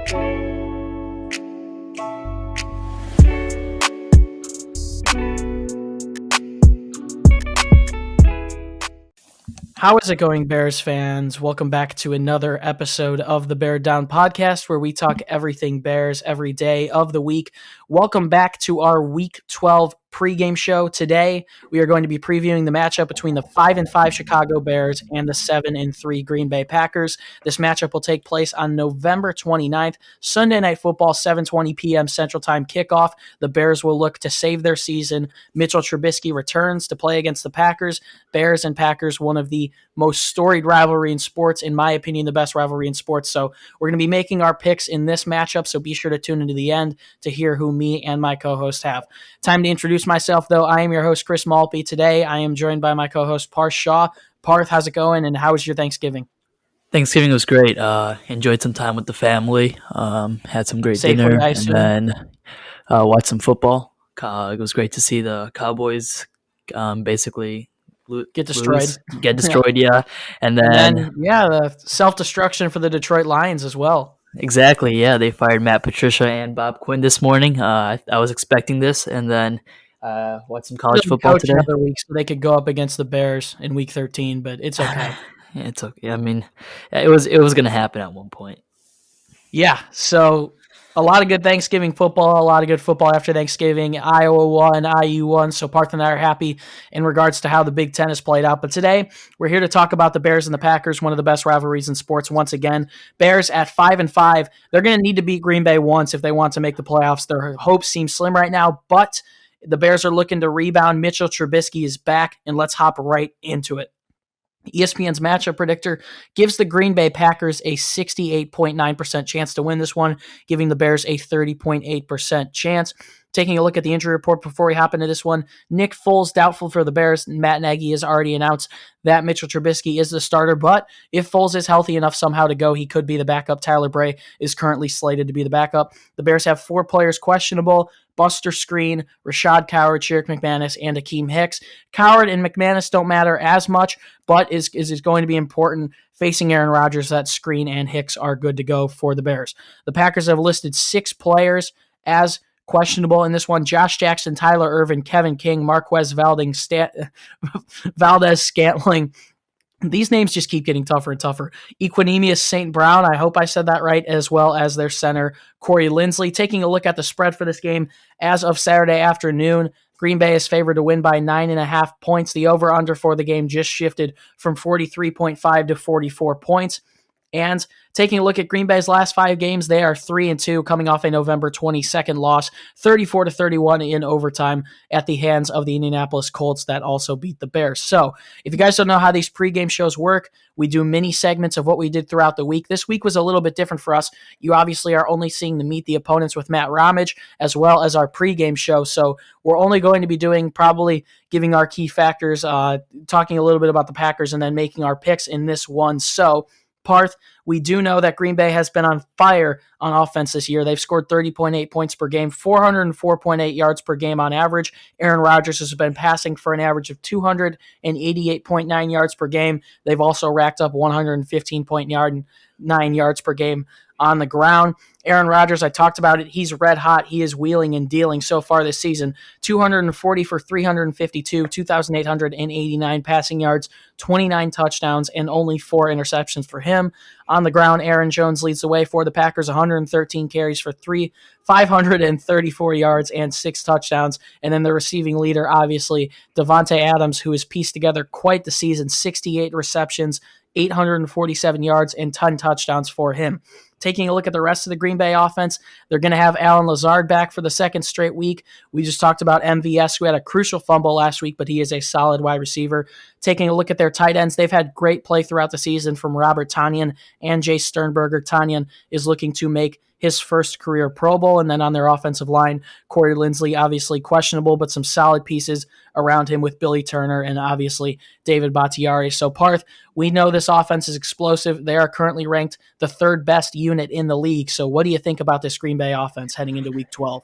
How is it going, Bears fans? Welcome back to another episode of the Bear Down podcast, where we talk everything Bears every day of the week. Welcome back to our Week 12 pregame show. Today, we are going to be previewing the matchup between the 5-5 Chicago Bears and the 7-3 Green Bay Packers. This matchup will take place on November 29th, Sunday Night Football, 7:20 p.m. Central Time kickoff. The Bears will look to save their season. Mitchell Trubisky returns to play against the Packers. Bears and Packers, one of the most storied rivalry in sports, in my opinion, the best rivalry in sports. So we're going to be making our picks in this matchup, so be sure to tune into the end to hear who me and my co-host have. Time to introduce myself, though. I am your host, Chris Malpe. Today, I am joined by my co-host, Parth Shaw. Parth, how's it going, and how was your Thanksgiving? Thanksgiving was great. Enjoyed some time with the family. Had some great dinner, and then watched some football. It was great to see the Cowboys basically get destroyed. Yeah. And then the self-destruction for the Detroit Lions as well. Exactly, yeah. They fired Matt Patricia and Bob Quinn this morning. I was expecting this, and then watched some college football today. Another week so they could go up against the Bears in Week 13, but it's okay. It's okay. I mean, it was going to happen at one point. Yeah, so a lot of good Thanksgiving football, a lot of good football after Thanksgiving. Iowa won, IU won, so Parth and I are happy in regards to how the Big Ten has played out. But today, we're here to talk about the Bears and the Packers, one of the best rivalries in sports once again. Bears at 5-5. They're going to need to beat Green Bay once if they want to make the playoffs. Their hopes seem slim right now, but the Bears are looking to rebound. Mitchell Trubisky is back, and let's hop right into it. ESPN's matchup predictor gives the Green Bay Packers a 68.9% chance to win this one, giving the Bears a 30.8% chance. Taking a look at the injury report before we hop into this one, Nick Foles doubtful for the Bears. Matt Nagy has already announced that Mitchell Trubisky is the starter, but if Foles is healthy enough somehow to go, he could be the backup. Tyler Bray is currently slated to be the backup. The Bears have 4 players questionable: Buster Screen, Rashad Coward, Sherrick McManus, and Akeem Hicks. Coward and McManus don't matter as much, but is going to be important facing Aaron Rodgers. That Screen and Hicks are good to go for the Bears. The Packers have listed 6 players as questionable in this one: Josh Jackson, Tyler Ervin, Kevin King, Marquez Valdez-Scantling. These names just keep getting tougher and tougher. Equanimeous St. Brown, I hope I said that right, as well as their center, Corey Linsley. Taking a look at the spread for this game as of Saturday afternoon, Green Bay is favored to win by 9.5 points. The over-under for the game just shifted from 43.5 to 44 points. And taking a look at Green Bay's last 5 games, they are 3-2, coming off a November 22nd loss, 34-31 in overtime at the hands of the Indianapolis Colts that also beat the Bears. So if you guys don't know how these pregame shows work, we do mini segments of what we did throughout the week. This week was a little bit different for us. You obviously are only seeing the Meet the Opponents with Matt Ramage as well as our pregame show. So we're only going to be doing probably giving our key factors, talking a little bit about the Packers, and then making our picks in this one. So Parth, we do know that Green Bay has been on fire on offense this year. They've scored 30.8 points per game, 404.8 yards per game on average. Aaron Rodgers has been passing for an average of 288.9 yards per game. They've also racked up 115.9 yards per game on the ground. Aaron Rodgers, I talked about it. He's red hot. He is wheeling and dealing so far this season. 240 for 352, 2,889 passing yards, 29 touchdowns, and only 4 interceptions for him. On the ground, Aaron Jones leads the way for the Packers, 113 carries for 534 yards and 6 touchdowns. And then the receiving leader, obviously, Davante Adams, who has pieced together quite the season, 68 receptions, 847 yards, and 10 touchdowns for him. Taking a look at the rest of the Green Bay offense, they're going to have Allen Lazard back for the second straight week. We just talked about MVS, who had a crucial fumble last week, but he is a solid wide receiver. Taking a look at their tight ends, they've had great play throughout the season from Robert Tanyan and Jay Sternberger. Tanyan is looking to make his first career Pro Bowl. And then on their offensive line, Corey Linsley, obviously questionable, but some solid pieces around him with Billy Turner and obviously David Bakhtiari. So Parth, we know this offense is explosive. They are currently ranked the 3rd best unit in the league. So what do you think about this Green Bay offense heading into Week 12?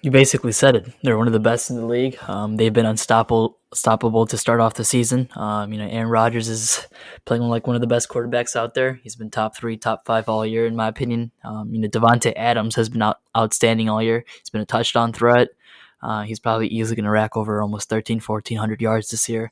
You basically said it. They're one of the best in the league. They've been unstoppable to start off the season. Aaron Rodgers is playing like one of the best quarterbacks out there. He's been top 3, top 5 all year, in my opinion. Davante Adams has been outstanding all year. He's been a touchdown threat. He's probably easily going to rack over almost 1,400 yards this year.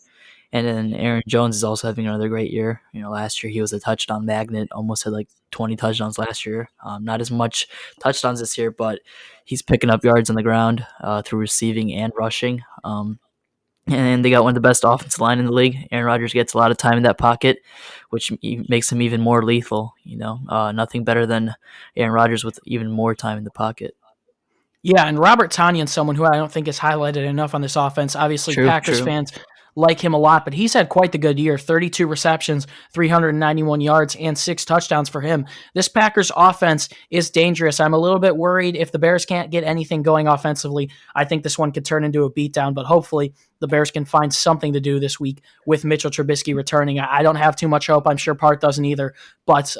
And then Aaron Jones is also having another great year. Last year he was a touchdown magnet, almost had like 20 touchdowns last year. Not as much touchdowns this year, but he's picking up yards on the ground through receiving and rushing. And they got one of the best offensive line in the league. Aaron Rodgers gets a lot of time in that pocket, which makes him even more lethal. Nothing better than Aaron Rodgers with even more time in the pocket. Yeah, and Robert Tanyan, someone who I don't think is highlighted enough on this offense. Obviously, Packers fans like him a lot, but he's had quite the good year. 32 receptions, 391 yards, and 6 touchdowns for him. This Packers offense is dangerous. I'm a little bit worried if the Bears can't get anything going offensively. I think this one could turn into a beatdown, but hopefully the Bears can find something to do this week with Mitchell Trubisky returning. I don't have too much hope. I'm sure Parth doesn't either. But,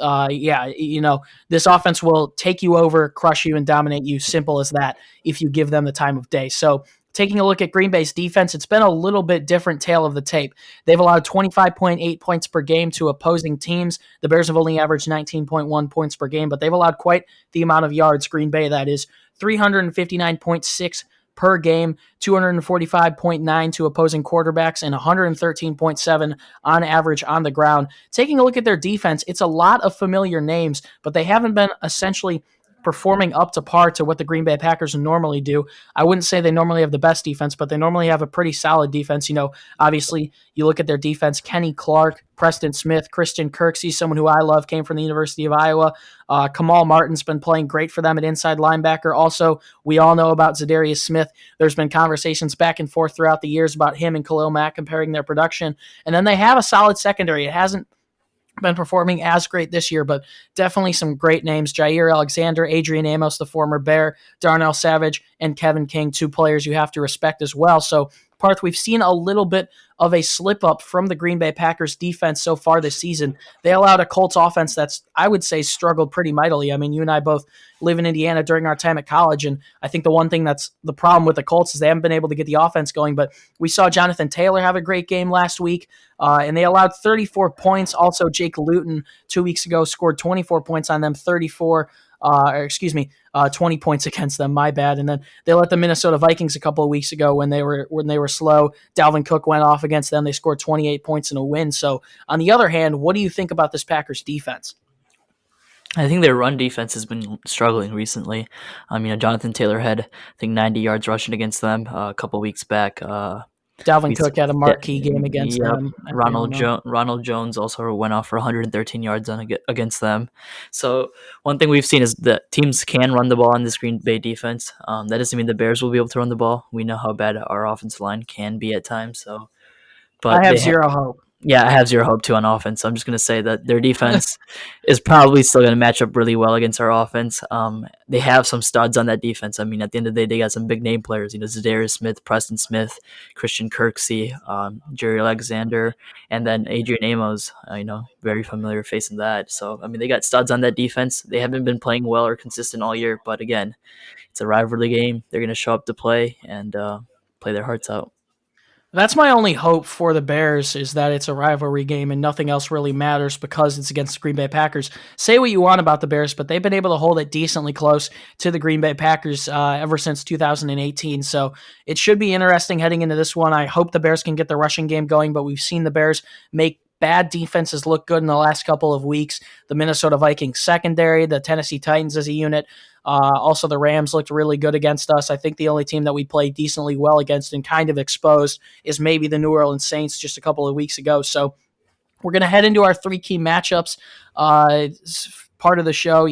this offense will take you over, crush you, and dominate you. Simple as that if you give them the time of day. So, taking a look at Green Bay's defense, it's been a little bit different tale of the tape. They've allowed 25.8 points per game to opposing teams. The Bears have only averaged 19.1 points per game, but they've allowed quite the amount of yards, Green Bay, that is 359.6 per game, 245.9 to opposing quarterbacks, and 113.7 on average on the ground. Taking a look at their defense, it's a lot of familiar names, but they haven't been essentially performing up to par to what the Green Bay Packers normally do. I wouldn't say they normally have the best defense, but they normally have a pretty solid defense. Obviously, you look at their defense, Kenny Clark, Preston Smith, Christian Kirksey, someone who I love, came from the University of Iowa. Kamal Martin's been playing great for them at inside linebacker. Also, we all know about Zadarius Smith. There's been conversations back and forth throughout the years about him and Khalil Mack comparing their production. And then they have a solid secondary. It hasn't been performing as great this year, but definitely some great names. Jair Alexander, Adrian Amos, the former Bear, Darnell Savage, and Kevin King, 2 players you have to respect as well. So, Parth, we've seen a little bit of a slip up from the Green Bay Packers defense so far this season. They allowed a Colts offense that's, I would say, struggled pretty mightily. I mean, you and I both live in Indiana during our time at college, and I think the one thing that's the problem with the Colts is they haven't been able to get the offense going, but we saw Jonathan Taylor have a great game last week, and they allowed 34 points. Also, Jake Luton 2 weeks ago scored 24 points on them, 20 points against them. My bad. And then they let the Minnesota Vikings a couple of weeks ago when they were slow. Dalvin Cook went off against them. They scored 28 points in a win. So on the other hand, what do you think about this Packers defense? I think their run defense has been struggling recently. Jonathan Taylor had, I think, 90 yards rushing against them a couple weeks back. Dalvin Cook had a marquee game against them. Ronald Jones also went off for 113 yards against them. So one thing we've seen is that teams can run the ball on this Green Bay defense. That doesn't mean the Bears will be able to run the ball. We know how bad our offensive line can be at times. But I have zero hope. Yeah, I have zero hope too on offense. So I'm just going to say that their defense is probably still going to match up really well against our offense. They have some studs on that defense. I mean, at the end of the day, they got some big name players. Zadarius Smith, Preston Smith, Christian Kirksey, Jair Alexander, and then Adrian Amos. Very familiar face in that. So, I mean, they got studs on that defense. They haven't been playing well or consistent all year. But again, it's a rivalry game. They're going to show up to play and play their hearts out. That's my only hope for the Bears, is that it's a rivalry game and nothing else really matters because it's against the Green Bay Packers. Say what you want about the Bears, but they've been able to hold it decently close to the Green Bay Packers ever since 2018. So it should be interesting heading into this one. I hope the Bears can get the rushing game going, but we've seen the Bears make bad defenses look good in the last couple of weeks. The Minnesota Vikings secondary, the Tennessee Titans as a unit. Also, the Rams looked really good against us. I think the only team that we played decently well against and kind of exposed is maybe the New Orleans Saints just a couple of weeks ago. So we're going to head into our 3 key matchups. Part of the show,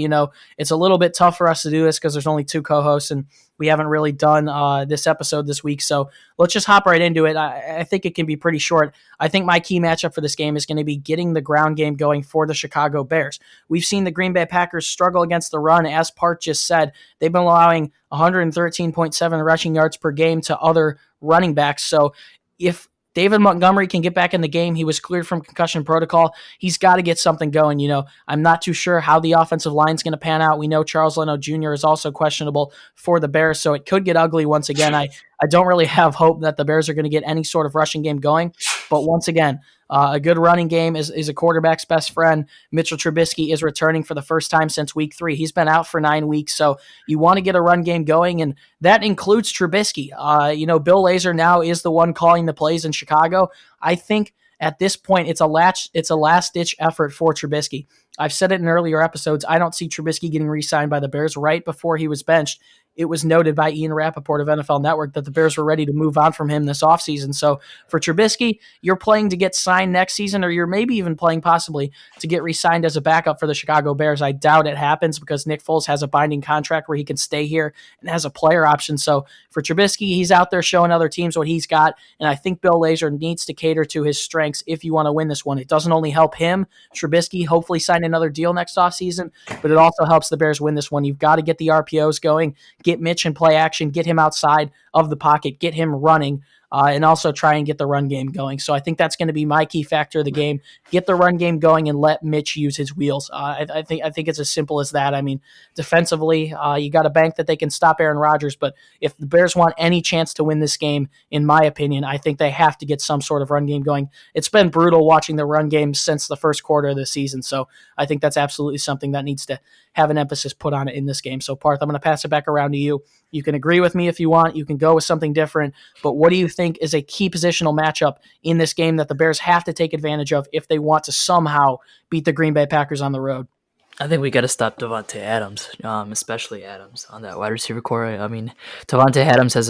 it's a little bit tough for us to do this because there's only 2 co-hosts and we haven't really done this episode this week. So let's just hop right into it. I think it can be pretty short. I think my key matchup for this game is going to be getting the ground game going for the Chicago Bears. We've seen the Green Bay Packers struggle against the run. As Parth just said, they've been allowing 113.7 rushing yards per game to other running backs. So if David Montgomery can get back in the game. He was cleared from concussion protocol. He's got to get something going. I'm not too sure how the offensive line is going to pan out. We know Charles Leno Jr. is also questionable for the Bears, so it could get ugly once again. I don't really have hope that the Bears are going to get any sort of rushing game going, but once again, a good running game is a quarterback's best friend. Mitchell Trubisky is returning for the first time since week 3. He's been out for 9 weeks, so you want to get a run game going, and that includes Trubisky. Bill Lazor now is the one calling the plays in Chicago. I think at this point it's a last-ditch effort for Trubisky. I've said it in earlier episodes. I don't see Trubisky getting re-signed by the Bears. Right before he was benched, it was noted by Ian Rappaport of NFL Network that the Bears were ready to move on from him this offseason. So for Trubisky, you're playing to get signed next season, or you're maybe even playing possibly to get re-signed as a backup for the Chicago Bears. I doubt it happens because Nick Foles has a binding contract where he can stay here and has a player option. So for Trubisky, he's out there showing other teams what he's got, and I think Bill Lazor needs to cater to his strengths if you want to win this one. It doesn't only help him, Trubisky, hopefully sign another deal next offseason, but it also helps the Bears win this one. You've got to get the RPOs going, get Mitch in play action, get him outside of the pocket, get him running, and also try and get the run game going. So I think that's going to be my key factor of the game. Get the run game going and let Mitch use his wheels. I think it's as simple as that. I mean, defensively, you got to bank that they can stop Aaron Rodgers, but if the Bears want any chance to win this game, in my opinion, I think they have to get some sort of run game going. It's been brutal watching the run game since the first quarter of the season, so I think that's absolutely something that needs to have an emphasis put on it in this game. So, Parth, I'm going to pass it back around to you. You can agree with me if you want. You can go with something different. But what do you think is a key positional matchup in this game that the Bears have to take advantage of if they want to somehow beat the Green Bay Packers on the road? I think we got to stop Davante Adams, especially Adams on that wide receiver core. I mean, Davante Adams has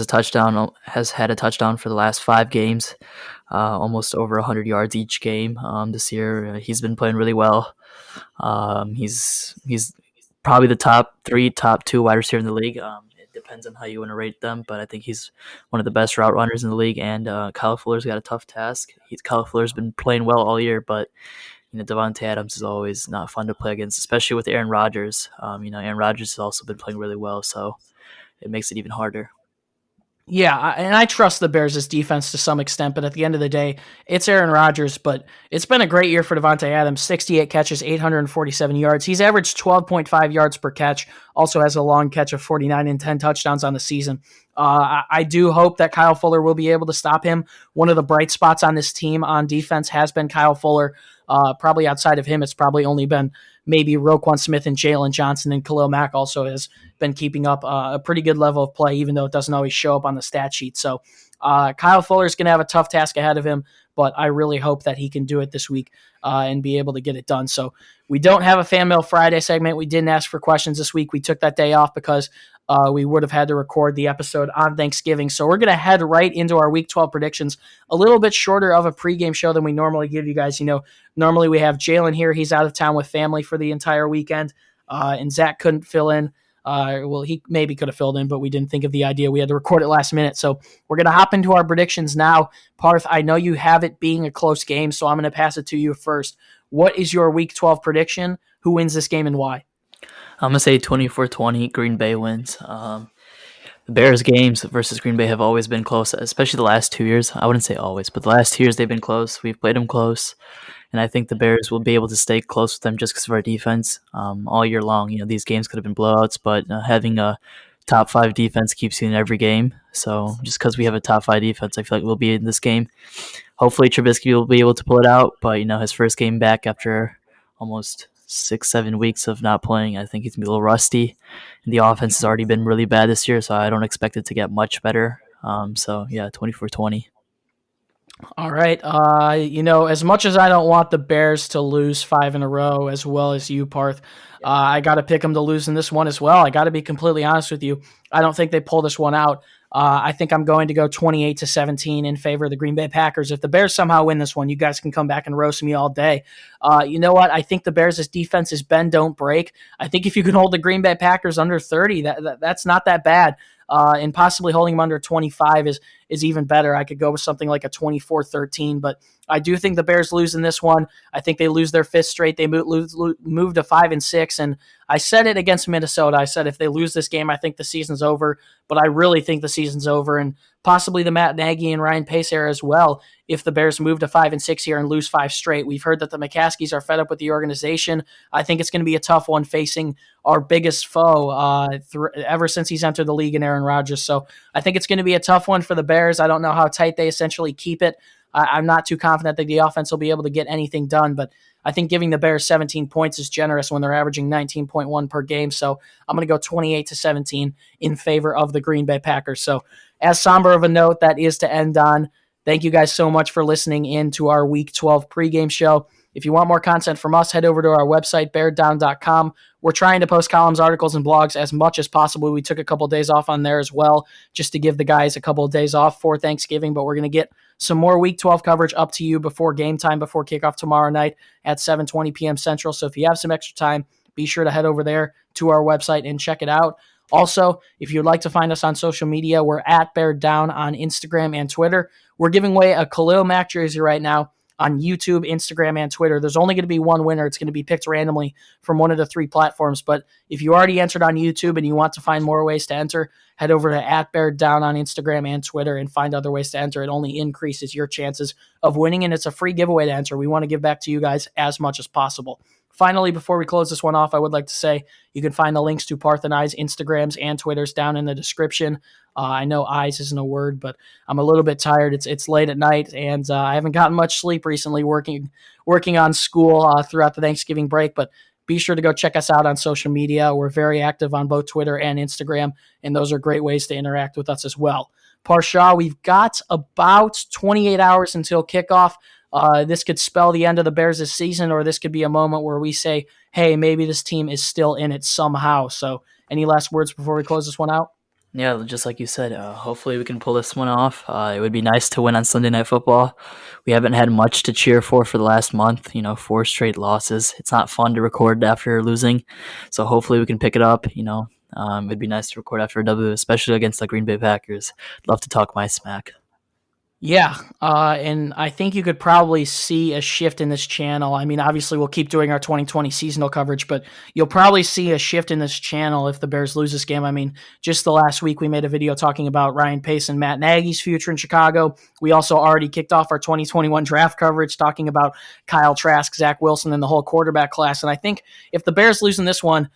had a touchdown for the last 5 games, almost over 100 yards each game this year. He's been playing really well. He's probably the top 2 wide receiver in the league. It depends on how you want to rate them, but I think he's one of the best route runners in the league. And Kyle Fuller's got a tough task. Kyle Fuller's been playing well all year, but Davante Adams is always not fun to play against, especially with Aaron Rodgers. Aaron Rodgers has also been playing really well, so it makes it even harder. Yeah, and I trust the Bears' defense to some extent, but at the end of the day, it's Aaron Rodgers. But it's been a great year for Davante Adams, 68 catches, 847 yards. He's averaged 12.5 yards per catch, also has a long catch of 49 and 10 touchdowns on the season. I do hope that Kyle Fuller will be able to stop him. One of the bright spots on this team on defense has been Kyle Fuller. Probably outside of him, it's probably only been maybe Roquan Smith and Jaylen Johnson, and Khalil Mack also has been keeping up a pretty good level of play, even though it doesn't always show up on the stat sheet. So Kyle Fuller is going to have a tough task ahead of him, but I really hope that he can do it this week and be able to get it done. So we don't have a Fan Mail Friday segment. We didn't ask for questions this week. We took that day off because we would have had to record the episode on Thanksgiving. So we're going to head right into our Week 12 predictions, a little bit shorter of a pregame show than we normally give you guys. Normally we have Jaylen here. He's out of town with family for the entire weekend, and Zach couldn't fill in. He maybe could have filled in, but we didn't think of the idea. We had to record it last minute. So we're going to hop into our predictions now. Parth, I know you have it being a close game, so I'm going to pass it to you first. What is your Week 12 prediction? Who wins this game and why? I'm going to say 24-20, Green Bay wins. The Bears games versus Green Bay have always been close, especially the last 2 years. I wouldn't say always, but the last 2 years they've been close. We've played them close, and I think the Bears will be able to stay close with them just because of our defense all year long. These games could have been blowouts, but having a top 5 defense keeps you in every game. So just because we have a top 5 defense, I feel like we'll be in this game. Hopefully Trubisky will be able to pull it out, but his first game back after almost 6-7 weeks of not playing, I think he's going to be a little rusty. And the offense has already been really bad this year, so I don't expect it to get much better. 24-20. All right. As much as I don't want the Bears to lose 5 in a row, as well as you, Parth, I got to pick them to lose in this one as well. I got to be completely honest with you. I don't think they pull this one out. I think I'm going to go 28-17 in favor of the Green Bay Packers. If the Bears somehow win this one, you guys can come back and roast me all day. You know what? I think the Bears' defense is bend, don't break. I think if you can hold the Green Bay Packers under 30, that's not that bad. And possibly holding them under 25 is is even better. I could go with something like a 24-13, but I do think the Bears lose in this one. I think they lose their fifth straight. They move to 5-6, and I said it against Minnesota. I said if they lose this game, I think the season's over, but I really think the season's over, and possibly the Matt Nagy and Ryan Pace era as well if the Bears move to 5-6 here and lose 5 straight. We've heard that the McCaskies are fed up with the organization. I think it's going to be a tough one facing our biggest foe ever since he's entered the league in Aaron Rodgers. So I think it's going to be a tough one for the Bears. I don't know how tight they essentially keep it. I'm not too confident that the offense will be able to get anything done, but I think giving the Bears 17 points is generous when they're averaging 19.1 per game. So I'm going to go 28-17 in favor of the Green Bay Packers. So as somber of a note that is to end on, thank you guys so much for listening in to our Week 12 pregame show. If you want more content from us, head over to our website, beardown.com. We're trying to post columns, articles, and blogs as much as possible. We took a couple of days off on there as well, just to give the guys a couple of days off for Thanksgiving, but we're going to get some more Week 12 coverage up to you before game time, before kickoff tomorrow night at 7:20 p.m. Central. So if you have some extra time, be sure to head over there to our website and check it out. Also, if you'd like to find us on social media, we're at Bear Down on Instagram and Twitter. We're giving away a Khalil Mack jersey right now on YouTube, Instagram, and Twitter. There's only going to be one winner. It's going to be picked randomly from one of the 3 platforms. But if you already entered on YouTube and you want to find more ways to enter, head over to @BearDown on Instagram and Twitter and find other ways to enter. It only increases your chances of winning, and it's a free giveaway to enter. We want to give back to you guys as much as possible. Finally, before we close this one off, I would like to say you can find the links to Parth and I's Instagrams and Twitters down in the description. I know eyes isn't a word, but I'm a little bit tired. It's late at night, and I haven't gotten much sleep recently working on school throughout the Thanksgiving break, but be sure to go check us out on social media. We're very active on both Twitter and Instagram, and those are great ways to interact with us as well. Parsha, we've got about 28 hours until kickoff. This could spell the end of the Bears this season, or this could be a moment where we say, hey, maybe this team is still in it somehow. So any last words before we close this one out? Yeah, just like you said, hopefully we can pull this one off. It would be nice to win on Sunday Night Football. We haven't had much to cheer for the last month, 4 straight losses. It's not fun to record after losing, so hopefully we can pick it up. It'd be nice to record after a W, especially against the Green Bay Packers. Love to talk my smack. Yeah, and I think you could probably see a shift in this channel. I mean, obviously we'll keep doing our 2020 seasonal coverage, but you'll probably see a shift in this channel if the Bears lose this game. I mean, just the last week we made a video talking about Ryan Pace and Matt Nagy's future in Chicago. We also already kicked off our 2021 draft coverage talking about Kyle Trask, Zach Wilson, and the whole quarterback class. And I think if the Bears lose in this one,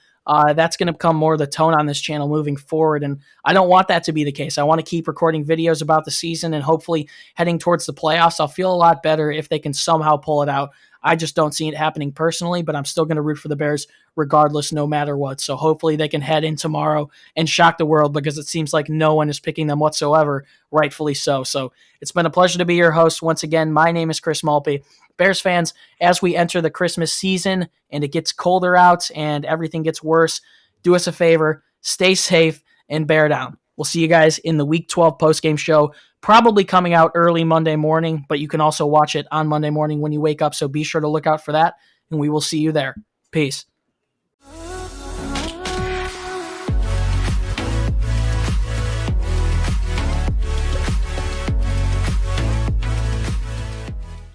that's going to become more the tone on this channel moving forward. And I don't want that to be the case. I want to keep recording videos about the season and hopefully heading towards the playoffs. I'll feel a lot better if they can somehow pull it out. I just don't see it happening personally, but I'm still going to root for the Bears regardless, no matter what. So hopefully they can head in tomorrow and shock the world, because it seems like no one is picking them whatsoever, rightfully so. So it's been a pleasure to be your host. Once again, my name is Chris Malpe. Bears fans, as we enter the Christmas season and it gets colder out and everything gets worse, do us a favor, stay safe, and bear down. We'll see you guys in the Week 12 postgame show, probably coming out early Monday morning, but you can also watch it on Monday morning when you wake up, so be sure to look out for that, and we will see you there. Peace.